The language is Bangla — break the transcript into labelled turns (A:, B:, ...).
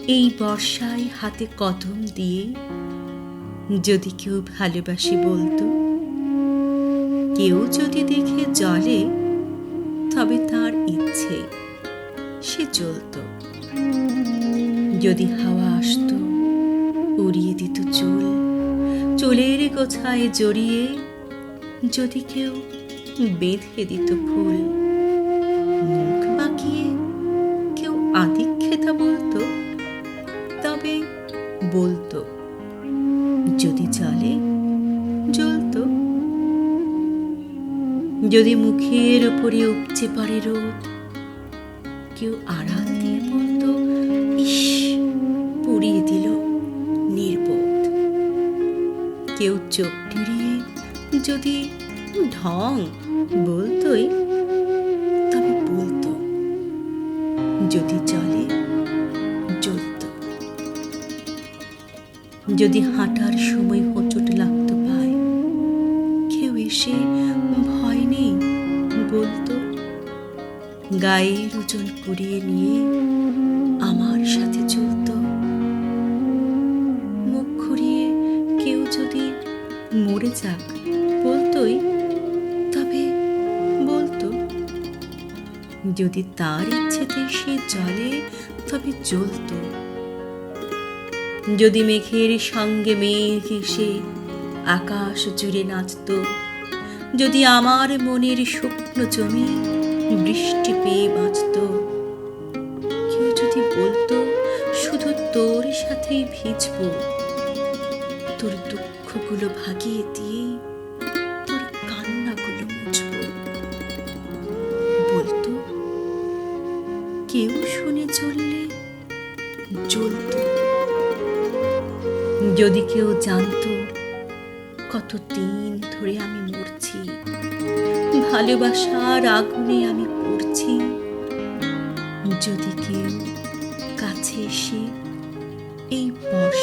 A: এই বর্ষায় হাতে কদম দিয়ে যদি কেউ ভালোবাসি বলতো, কেউ যদি দেখে জলে, তবে তার ইচ্ছে সে জ্বলত। যদি হাওয়া আসতো, উড়িয়ে দিত চুল, চুলের গোছায় জড়িয়ে যদি কেউ বেঁধে দিত ফুল, মুখ বাঁকিয়ে কেউ আদিক্ষেতা বলতো, তবে বলতো যদি জলে জ্বলতো। যদি মুখের উপরে উপচে পড়ে রোদ, কেউ আড়াল দিয়ে বলতো, ইস, পুড়িয়ে দিল নির্বোধ। কেউ চোখ টিড়িয়ে যদি ঢং বলতোই, তবে বলতো যদি জলে জ্বলতো। যদি হাঁটার সময় হোঁচট লাগতো পায়, কেউ এসে ভয় নেই বলতো, গায়ের ওজন কুড়িয়ে নিয়ে আমার সাথে চলতো। মুখ ঘুরিয়ে কেউ যদি মরে যাক বলতোই, তবে বলতো যদি তার ইচ্ছেতে সে জলে, তবে জ্বলতো। যদি মেঘের সঙ্গে মেঘ এসে আকাশ জুড়ে নাচত, যদি আমার মনের শুকনো জমি বৃষ্টি পেয়ে বাঁচত, কেউ যদি বলতো শুধু তোর সাথেই ভিজবো, তোর দুঃখগুলো ভাগিয়ে দিয়ে তোর কান্নাগুলো মুছবো, বলতো কেউ শুনে চললে জ্বলতো। যদি কেউ জানতো কত দিন ধরে আমি মরছি, ভালোবাসার আগুনে আমি পড়ছি, যদি কেউ কাছে এসে এই বর্ষা